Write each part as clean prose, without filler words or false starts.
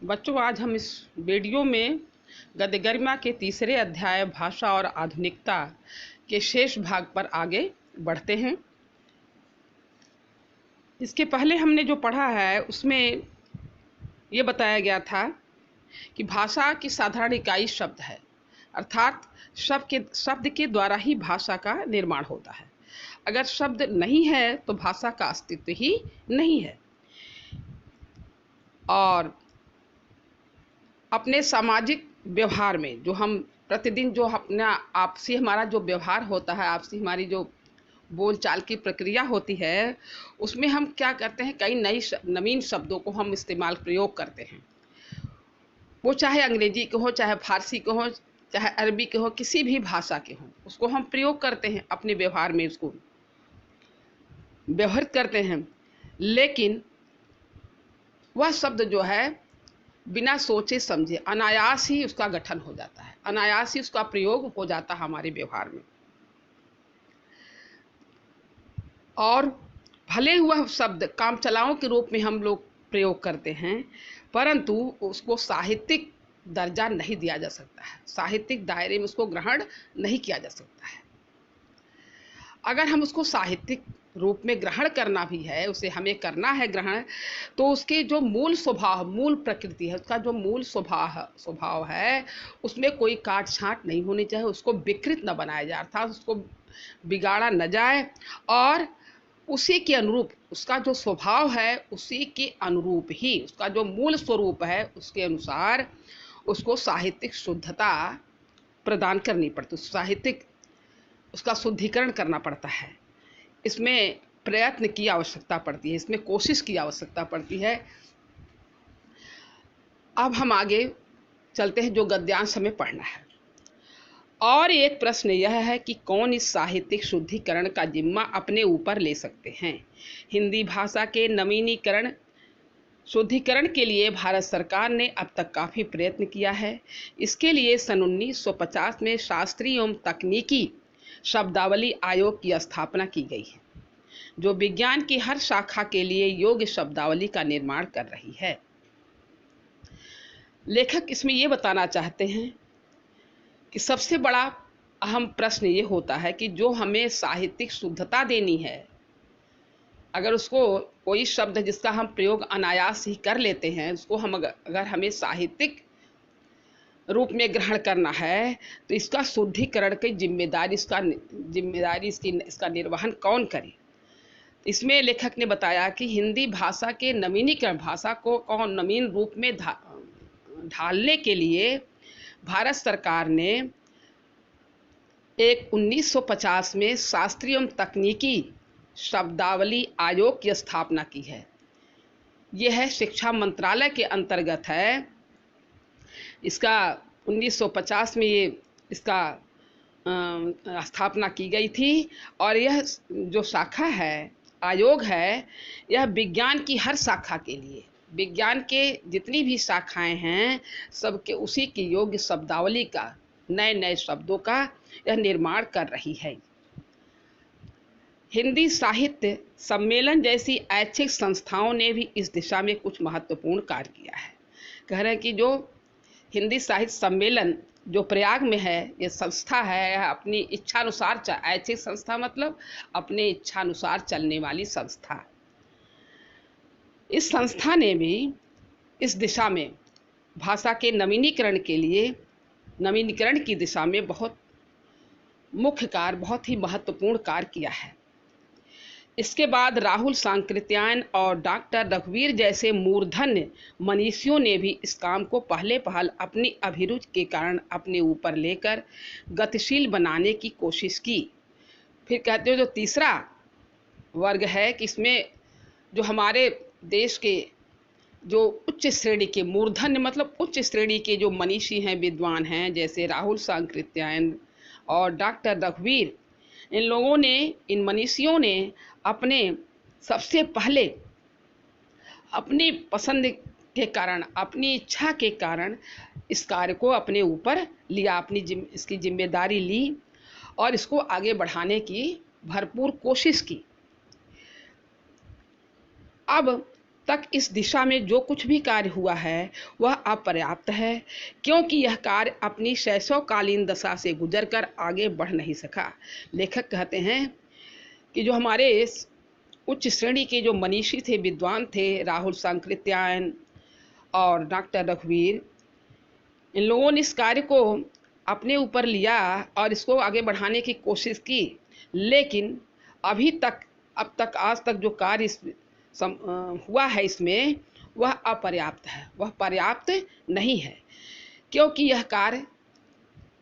बच्चों, आज हम इस वीडियो में गद्य गरिमा के तीसरे अध्याय भाषा और आधुनिकता के शेष भाग पर आगे बढ़ते हैं। इसके पहले हमने जो पढ़ा है उसमें ये बताया गया था कि भाषा की साधारण इकाई शब्द है, अर्थात शब्द के द्वारा ही भाषा का निर्माण होता है। अगर शब्द नहीं है तो भाषा का अस्तित्व ही नहीं है। और अपने सामाजिक व्यवहार में जो हम प्रतिदिन जो अपना आपसी हमारा जो व्यवहार होता है, आपसी हमारी जो बोलचाल की प्रक्रिया होती है, उसमें हम क्या करते हैं, कई नवीन शब्दों को हम प्रयोग करते हैं। वो चाहे अंग्रेजी के हो, चाहे फारसी के हो, चाहे अरबी के हो, किसी भी भाषा के हो, उसको हम प्रयोग करते हैं, अपने व्यवहार में उसको व्यवहारित करते हैं। लेकिन वह शब्द जो है बिना सोचे समझे अनायास ही उसका गठन हो जाता है, अनायास ही उसका प्रयोग हो जाता है हमारे व्यवहार में। और भले वह शब्द कामचलाओं के रूप में हम लोग प्रयोग करते हैं, परंतु उसको साहित्यिक दर्जा नहीं दिया जा सकता है, साहित्यिक दायरे में उसको ग्रहण नहीं किया जा सकता है। अगर हम उसको साहित्यिक रूप में ग्रहण करना भी है, उसे हमें करना है ग्रहण, तो उसके जो मूल स्वभाव, मूल प्रकृति है, उसका जो मूल स्वभाव है, उसमें कोई काट छांट नहीं होनी चाहिए, उसको विकृत न बनाया जाए, अर्थात उसको बिगाड़ा न जाए, और उसी के अनुरूप, उसका जो स्वभाव है उसी के अनुरूप ही, उसका जो मूल स्वरूप है उसके अनुसार उसको साहित्यिक शुद्धता प्रदान करनी पड़ती, साहित्यिक उसका शुद्धिकरण करना पड़ता है। इसमें प्रयत्न की आवश्यकता पड़ती है, इसमें कोशिश की आवश्यकता पड़ती है। अब हम आगे चलते हैं, जो गद्यांश हमें पढ़ना है। और एक प्रश्न यह है कि कौन इस साहित्यिक शुद्धिकरण का जिम्मा अपने ऊपर ले सकते हैं। हिंदी भाषा के नवीनीकरण शुद्धिकरण के लिए भारत सरकार ने अब तक काफ़ी प्रयत्न किया है। इसके लिए सन 1950 में शास्त्रीय एवं तकनीकी शब्दावली आयोग की स्थापना की गई है, जो विज्ञान की हर शाखा के लिए योग्य शब्दावली का निर्माण कर रही है। लेखक इसमें ये बताना चाहते हैं कि सबसे बड़ा अहम प्रश्न ये होता है कि जो हमें साहित्यिक शुद्धता देनी है, अगर उसको कोई शब्द जिसका हम प्रयोग अनायास ही कर लेते हैं, उसको हम अगर हमें साहित्यिक रूप में ग्रहण करना है, तो इसका शुद्धिकरण की जिम्मेदारी इसका निर्वहन कौन करे। इसमें लेखक ने बताया कि हिंदी भाषा के नवीनीकरण, भाषा को नवीन रूप में ढालने के लिए भारत सरकार ने एक 1950 में शास्त्रीय एवं तकनीकी शब्दावली आयोग की स्थापना की है। यह शिक्षा मंत्रालय के अंतर्गत है। इसका 1950 में इसका स्थापना की गई थी, और यह जो शाखा है, आयोग है, यह विज्ञान की हर शाखा के लिए, विज्ञान के जितनी भी शाखाएं हैं, सबके उसी की योग्य शब्दावली का, नए नए शब्दों का यह निर्माण कर रही है। हिंदी साहित्य सम्मेलन जैसी ऐच्छिक संस्थाओं ने भी इस दिशा में कुछ महत्वपूर्ण कार्य किया है। कह रहे हैं कि जो हिंदी साहित्य सम्मेलन जो प्रयाग में है, ये संस्था है, अपनी इच्छानुसार, ऐच्छिक संस्था मतलब अपने इच्छानुसार चलने वाली संस्था, इस संस्था ने भी इस दिशा में भाषा के नवीनीकरण के लिए, नवीनीकरण की दिशा में बहुत मुख्य कार्य, बहुत ही महत्वपूर्ण कार्य किया है। इसके बाद राहुल सांकृत्यायन और डॉक्टर रघुवीर जैसे मूर्धन्य मनीषियों ने भी इस काम को पहले पहल अपनी अभिरुचि के कारण अपने ऊपर लेकर गतिशील बनाने की कोशिश की। फिर कहते हो जो तीसरा वर्ग है कि इसमें जो हमारे देश के जो उच्च श्रेणी के, मूर्धन्य मतलब उच्च श्रेणी के जो मनीषी हैं, विद्वान हैं, जैसे राहुल सांकृत्यायन और डॉक्टर रघुवीर, इन लोगों ने, इन मनीषियों ने अपने सबसे पहले अपनी पसंद के कारण, अपनी इच्छा के कारण इस कार्य को अपने ऊपर लिया, इसकी जिम्मेदारी ली और इसको आगे बढ़ाने की भरपूर कोशिश की। अब तक इस दिशा में जो कुछ भी कार्य हुआ है वह अपर्याप्त है, क्योंकि यह कार्य अपनी शैशवकालीन दशा से गुजरकर आगे बढ़ नहीं सका। लेखक कहते हैं कि जो हमारे उच्च श्रेणी के जो मनीषी थे, विद्वान थे, राहुल सांकृत्यायन और डॉक्टर रघुवीर, इन लोगों ने इस कार्य को अपने ऊपर लिया और इसको आगे बढ़ाने की कोशिश की, लेकिन अब तक आज तक जो कार्य हुआ है इसमें वह अपर्याप्त है, वह पर्याप्त नहीं है, क्योंकि यह कार्य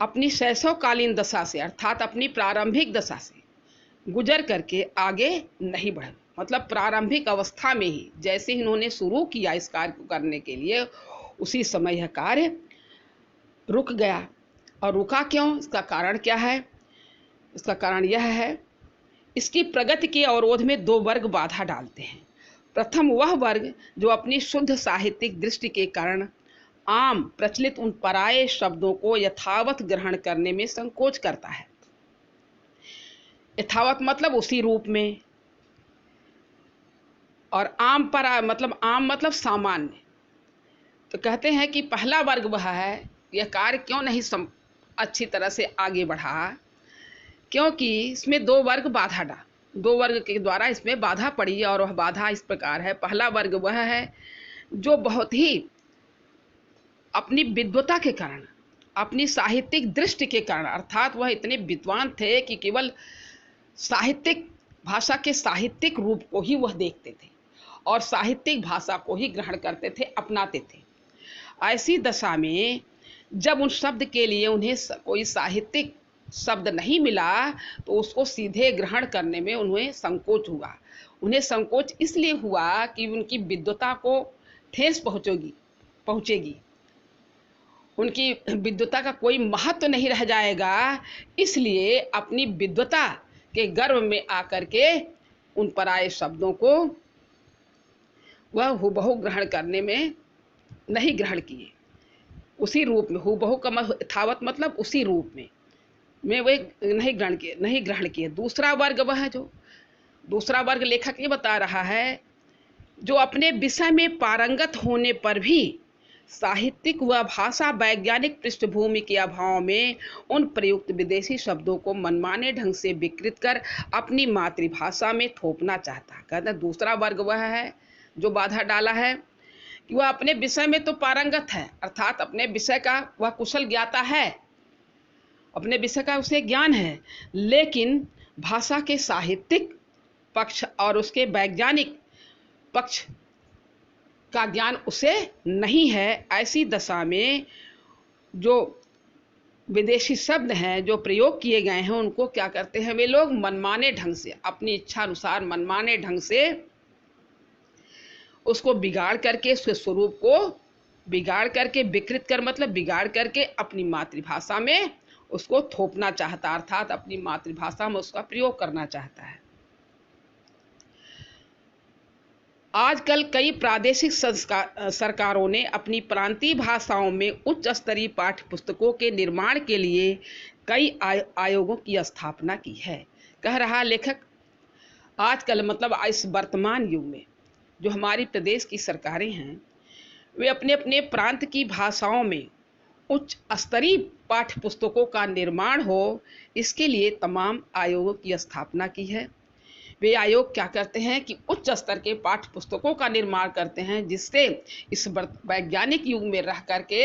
अपनी शैशवकालीन दशा से अर्थात अपनी प्रारंभिक दशा से गुजर करके आगे नहीं बढ़ा। मतलब प्रारंभिक अवस्था में ही जैसे इन्होंने शुरू किया इस कार्य को करने के लिए, उसी समय यह कार्य रुक गया। और रुका क्यों? इसका कारण क्या है? इसका कारण यह है, इसकी प्रगति के अवरोध में दो वर्ग बाधा डालते हैं। प्रथम वह वर्ग जो अपनी शुद्ध साहित्यिक दृष्टि के कारण आम प्रचलित उन पराये शब्दों को यथावत ग्रहण करने में संकोच करता है। यथावत मतलब उसी रूप में, और आम मतलब सामान्य। तो कहते हैं कि पहला वर्ग वह है, यह कार्य क्यों नहीं अच्छी तरह से आगे बढ़ा, क्योंकि इसमें दो वर्ग के द्वारा इसमें बाधा पड़ी, और वह बाधा इस प्रकार है। पहला वर्ग वह है जो बहुत ही अपनी विद्वता के कारण, अपनी साहित्यिक दृष्टि के कारण, अर्थात वह इतने विद्वान थे कि केवल साहित्यिक भाषा के साहित्यिक रूप को ही वह देखते थे और साहित्यिक भाषा को ही ग्रहण करते थे, अपनाते थे। ऐसी दशा में जब उन शब्द के लिए उन्हें कोई साहित्यिक शब्द नहीं मिला, तो उसको सीधे ग्रहण करने में उन्हें संकोच हुआ। उन्हें संकोच इसलिए हुआ कि उनकी विद्वता को ठेस पहुँचेगी, उनकी विद्वता का कोई महत्व नहीं रह जाएगा। इसलिए अपनी विद्वता के गर्व में आकर के उन पराये शब्दों को वह हुबहू ग्रहण करने में नहीं ग्रहण किए, उसी रूप में हुबहू का यथावत मतलब उसी रूप में वे नहीं ग्रहण किए। दूसरा वर्ग लेखक ये बता रहा है, जो अपने विषय में पारंगत होने पर भी साहित्यिक व भाषा वैज्ञानिक पृष्ठभूमि के अभाव में उन प्रयुक्त विदेशी शब्दों को मनमाने ढंग से विकृत कर अपनी मातृभाषा में थोपना चाहता है। कहते हैं दूसरा वर्ग वह है जो बाधा डाला है कि वह अपने विषय में तो पारंगत है, अर्थात अपने विषय का वह कुशल ज्ञाता है, अपने विषय का उसे ज्ञान है, लेकिन भाषा के साहित्यिक पक्ष और उसके वैज्ञानिक पक्ष का ज्ञान उसे नहीं है। ऐसी दशा में जो विदेशी शब्द हैं जो प्रयोग किए गए हैं, उनको क्या करते हैं वे लोग मनमाने ढंग से, अपनी इच्छा अनुसार मनमाने ढंग से उसको बिगाड़ करके, उसके स्वरूप को बिगाड़ करके, विकृत कर मतलब बिगाड़ करके अपनी मातृभाषा में उसको थोपना चाहता, अर्थात अपनी मातृभाषा में उसका प्रयोग करना चाहता है। आजकल कई प्रादेशिक सरकारों ने अपनी प्रांतीय भाषाओं में उच्च स्तरीय पाठ्य पुस्तकों के निर्माण के लिए कई आयोगों की स्थापना की है। कह रहा लेखक, आजकल मतलब इस वर्तमान युग में जो हमारी प्रदेश की सरकारें हैं, वे अपने अपने प्रांत की भाषाओं में उच्च स्तरीय पाठ्य पुस्तकों का निर्माण हो, इसके लिए तमाम आयोगों की स्थापना की है। वे आयोग क्या करते हैं कि उच्च स्तर के पाठ्य पुस्तकों का निर्माण करते हैं, जिससे इस वैज्ञानिक युग में रह करके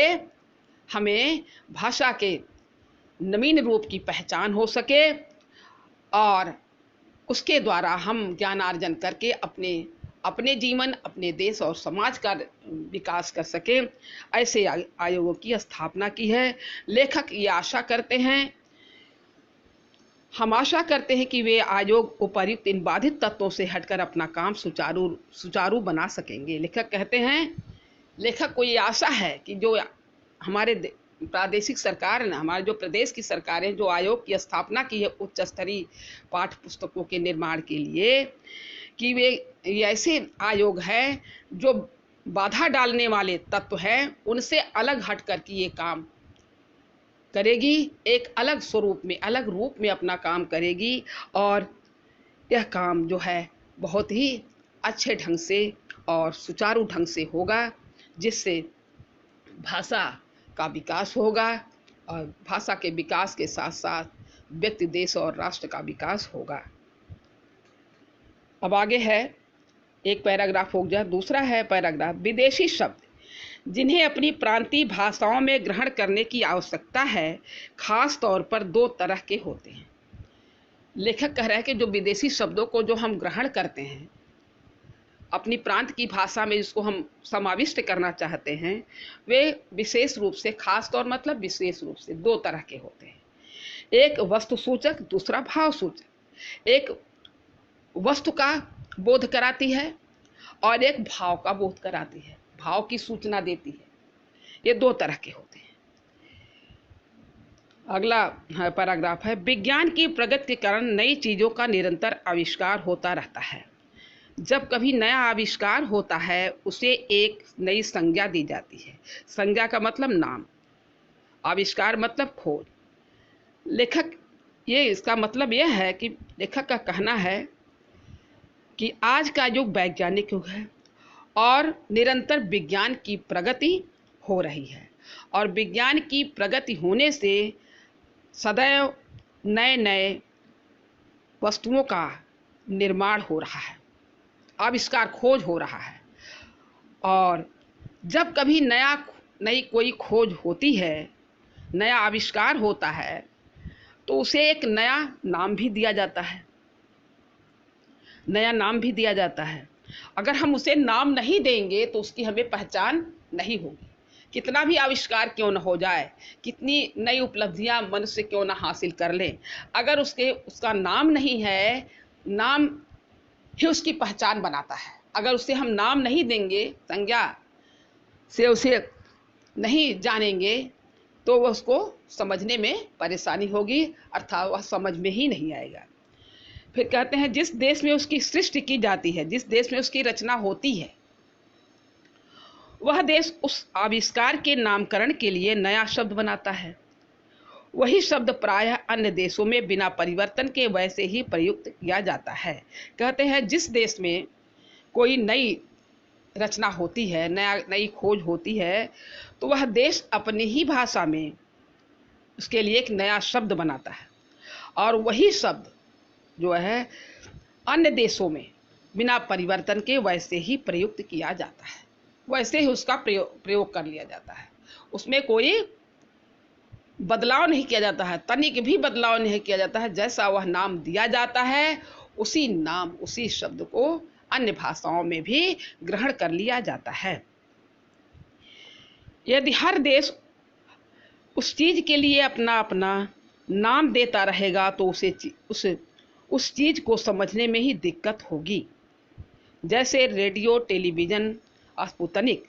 हमें भाषा के नवीन रूप की पहचान हो सके और उसके द्वारा हम ज्ञानार्जन करके अपने जीवन, अपने देश और समाज का विकास कर सकें। ऐसे आयोगों की स्थापना की है। लेखक ये हम आशा करते हैं कि वे आयोग उपर्युक्त इन बाधित तत्वों से हटकर अपना काम सुचारू बना सकेंगे। लेखक कहते हैं, लेखक को ये आशा है कि जो हमारे प्रादेशिक सरकार ने, हमारे जो प्रदेश की सरकारें जो आयोग की स्थापना की है उच्च स्तरीय पाठ्य पुस्तकों के निर्माण के लिए, कि वे ऐसे आयोग है जो बाधा डालने वाले तत्व हैं उनसे अलग हट कर के ये काम करेगी, एक अलग स्वरूप में, अलग रूप में अपना काम करेगी और यह काम जो है बहुत ही अच्छे ढंग से और सुचारू ढंग से होगा, जिससे भाषा का विकास होगा और भाषा के विकास के साथ साथ व्यक्ति, देश और राष्ट्र का विकास होगा। अब आगे है एक पैराग्राफ हो गया। दूसरा है पैराग्राफ, विदेशी शब्द जिन्हें अपनी प्रांतीय भाषाओं में ग्रहण करने की आवश्यकता है, खास तौर पर दो तरह के होते हैं। लेखक कह रहा है कि जो विदेशी शब्दों को जो हम ग्रहण करते हैं अपनी प्रांत की भाषा में, जिसको हम समाविष्ट करना चाहते हैं, वे विशेष रूप से, खास तौर मतलब विशेष रूप से दो तरह के होते हैं। एक वस्तु सूचक, दूसरा भाव सूचक। एक वस्तु का बोध कराती है और एक भाव का बोध कराती है, भाव की सूचना देती है। ये दो तरह के होते हैं। अगला पैराग्राफ है, विज्ञान की प्रगति के कारण नई चीज़ों का निरंतर आविष्कार होता रहता है। जब कभी नया आविष्कार होता है उसे एक नई संज्ञा दी जाती है। संज्ञा का मतलब नाम, आविष्कार मतलब खोज। लेखक ये इसका मतलब यह है कि लेखक का कहना है कि आज का युग वैज्ञानिक युग है और निरंतर विज्ञान की प्रगति हो रही है, और विज्ञान की प्रगति होने से सदैव नए नए वस्तुओं का निर्माण हो रहा है, आविष्कार, खोज हो रहा है। और जब कभी नई कोई खोज होती है, नया आविष्कार होता है, तो उसे एक नया नाम भी दिया जाता है, नया नाम भी दिया जाता है। अगर हम उसे नाम नहीं देंगे तो उसकी हमें पहचान नहीं होगी। कितना भी आविष्कार क्यों न हो जाए, कितनी नई उपलब्धियां मनुष्य क्यों न हासिल कर ले, अगर उसका नाम नहीं है, नाम ही उसकी पहचान बनाता है। अगर उसे हम नाम नहीं देंगे, संज्ञा से उसे नहीं जानेंगे, तो वह उसको समझने में परेशानी होगी, अर्थात वह समझ में ही नहीं आएगा। फिर कहते हैं, जिस देश में उसकी सृष्टि की जाती है, जिस देश में उसकी रचना होती है, वह देश उस आविष्कार के नामकरण के लिए नया शब्द बनाता है। वही शब्द प्रायः अन्य देशों में बिना परिवर्तन के वैसे ही प्रयुक्त किया जाता है। कहते हैं, जिस देश में कोई नई रचना होती है, नई खोज होती है, तो वह देश अपनी ही भाषा में उसके लिए एक नया शब्द बनाता है, और वही शब्द जो है अन्य देशों में बिना परिवर्तन के वैसे ही प्रयुक्त किया जाता है, वैसे ही उसका प्रयोग कर लिया जाता है। उसमें कोई बदलाव नहीं किया जाता है, तनिक भी बदलाव नहीं किया जाता है। जैसा वह नाम दिया जाता है, उसी नाम, उसी शब्द को अन्य भाषाओं में भी ग्रहण कर लिया जाता है। यदि हर देश उस चीज के लिए अपना अपना नाम देता रहेगा तो उस चीज को समझने में ही दिक्कत होगी। जैसे रेडियो, टेलीविज़न, स्पुतनिक।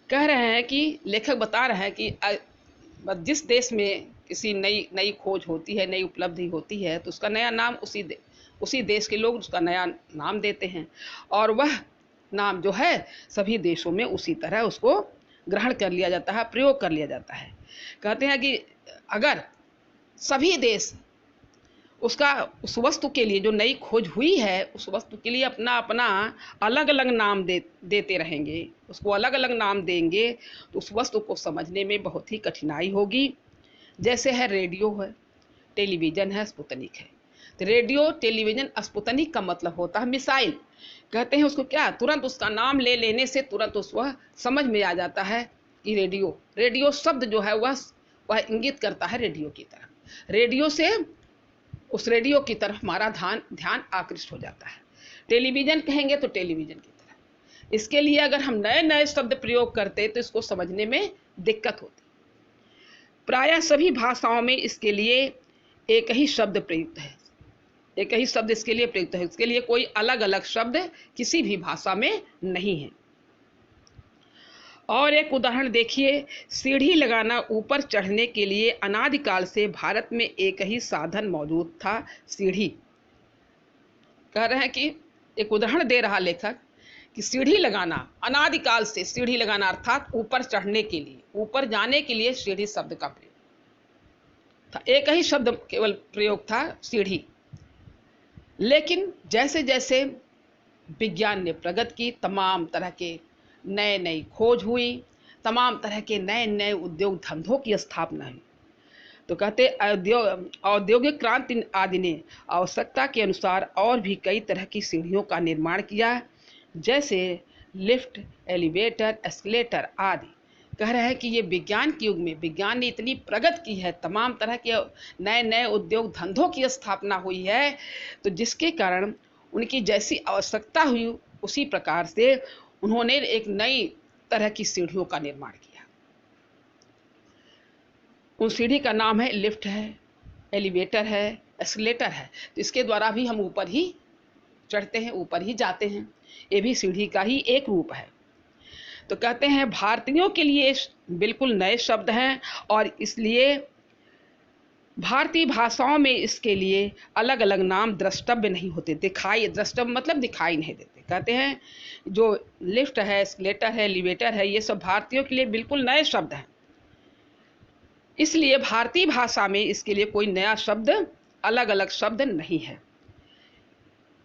कह रहे हैं कि लेखक बता रहे हैं कि जिस देश में किसी नई खोज होती है, नई उपलब्धि होती है, तो उसका नया नाम उसी देश के लोग उसका नया नाम देते हैं, और वह नाम जो है सभी देशों में उसी तरह उसको ग्रहण कर लिया जाता है, प्रयोग कर लिया जाता है। कहते हैं कि अगर सभी देश उस वस्तु के लिए जो नई खोज हुई है, उस वस्तु के लिए अपना अपना अलग अलग नाम देते रहेंगे, उसको अलग अलग नाम देंगे, तो उस वस्तु को समझने में बहुत ही कठिनाई होगी। जैसे है रेडियो है, टेलीविज़न है, स्पुतनिक है। तो रेडियो, टेलीविज़न, स्पुतनिक का मतलब होता है मिसाइल। कहते हैं उसको क्या, तुरंत उसका नाम ले लेने से तुरंत वह समझ में आ जाता है कि रेडियो शब्द जो है वह इंगित करता है रेडियो की तरफ। रेडियो से उस रेडियो की तरफ हमारा ध्यान आकृष्ट हो जाता है। टेलीविज़न कहेंगे तो टेलीविज़न की तरफ। इसके लिए अगर हम नए नए शब्द प्रयोग करते तो इसको समझने में दिक्कत होती। प्रायः सभी भाषाओं में इसके लिए एक ही शब्द प्रयुक्त है, एक ही शब्द इसके लिए प्रयुक्त है। इसके लिए कोई अलग अलग शब्द किसी भी भाषा में नहीं है। और एक उदाहरण देखिए, सीढ़ी लगाना। ऊपर चढ़ने के लिए अनादिकाल से भारत में एक ही साधन मौजूद था, सीढ़ी। कह रहे हैं कि एक उदाहरण दे रहा लेखक कि सीढ़ी लगाना, अनादिकाल से सीढ़ी लगाना अर्थात ऊपर चढ़ने के लिए, ऊपर जाने के लिए सीढ़ी शब्द का प्रयोग था। एक ही शब्द केवल प्रयोग था, सीढ़ी। लेकिन जैसे जैसे विज्ञान ने प्रगति की, तमाम तरह के नए नई खोज हुई, तमाम तरह के नए नए उद्योग धंधों की स्थापना हुई। तो कहते औद्योगिक क्रांति आदि ने आवश्यकता के अनुसार और भी कई तरह की सीढ़ियों का निर्माण किया, जैसे लिफ्ट, एलिवेटर, एस्केलेटर आदि। कह रहे हैं कि ये विज्ञान के युग में विज्ञान ने इतनी प्रगति की है, तमाम तरह के नए नए उद्योग धंधों की स्थापना हुई है, तो जिसके कारण उनकी जैसी आवश्यकता हुई उसी प्रकार से उन्होंने एक नई तरह की सीढ़ियों का निर्माण किया। उन सीढ़ी का नाम है लिफ्ट है, एलिवेटर है, एस्केलेटर है। तो इसके द्वारा भी हम ऊपर ही चढ़ते हैं, ऊपर ही जाते हैं। ये भी सीढ़ी का ही एक रूप है। तो कहते हैं भारतीयों के लिए बिल्कुल नए शब्द हैं और इसलिए भारतीय भाषाओं में इसके लिए अलग अलग नाम द्रष्टव्य नहीं होते, द्रष्टव्य मतलब दिखाई नहीं देते। कहते हैं जो लिफ्ट है, एस्केलेटर है, एलिवेटर है, ये सब भारतीयों के लिए बिल्कुल नए शब्द हैं। इसलिए भारतीय भाषा में इसके लिए कोई नया शब्द, अलग अलग शब्द नहीं है।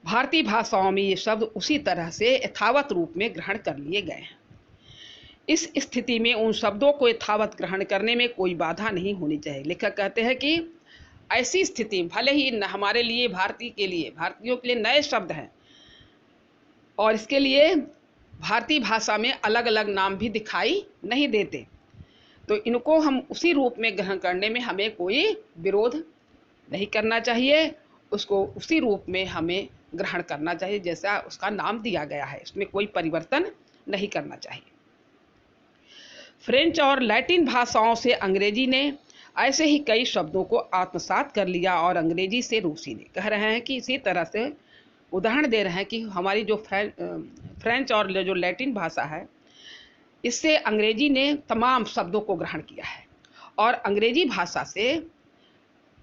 भारतीय भाषाओं में ये शब्द उसी तरह से यथावत रूप में ग्रहण कर लिए गए हैं। इस स्थिति में उन शब्दों को यथावत ग्रहण करने में कोई बाधा नहीं होनी चाहिए। लेखक कहते हैं कि ऐसी स्थिति भले ही हमारे लिए, भारतीयों के लिए नए शब्द हैं और इसके लिए भारतीय भाषा में अलग अलग नाम भी दिखाई नहीं देते, तो इनको हम उसी रूप में ग्रहण करने में हमें कोई विरोध नहीं करना चाहिए। उसको उसी रूप में हमें ग्रहण करना चाहिए जैसा उसका नाम दिया गया है, इसमें कोई परिवर्तन नहीं करना चाहिए। फ्रेंच और लैटिन भाषाओं से अंग्रेजी ने ऐसे ही कई शब्दों को आत्मसात कर लिया और अंग्रेजी से रूसी ने। कह रहे हैं कि इसी तरह से उदाहरण दे रहे हैं कि हमारी जो फ्रेंच और जो लैटिन भाषा है, इससे अंग्रेजी ने तमाम शब्दों को ग्रहण किया है और अंग्रेजी भाषा से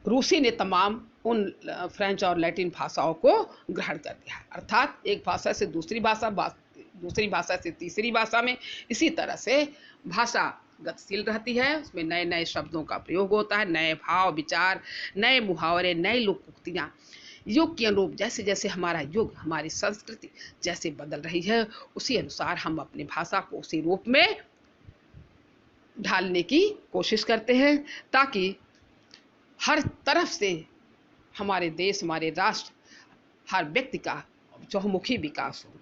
रूसी ने तमाम उन फ्रेंच और लैटिन भाषाओं को ग्रहण कर दिया। अर्थात एक भाषा से दूसरी भाषा से तीसरी भाषा में इसी तरह से भाषा गतिशील रहती है, उसमें नए नए शब्दों का प्रयोग होता है, नए भाव विचार, नए मुहावरे, नए लोकोक्तियाँ। युग के अनुरूप जैसे जैसे हमारा युग, हमारी संस्कृति जैसे बदल रही है, उसी अनुसार हम अपनी भाषा को उसी रूप में ढालने की कोशिश करते हैं, ताकि हर तरफ से हमारे देश, हमारे राष्ट्र, हर व्यक्ति का चहुमुखी विकास हो।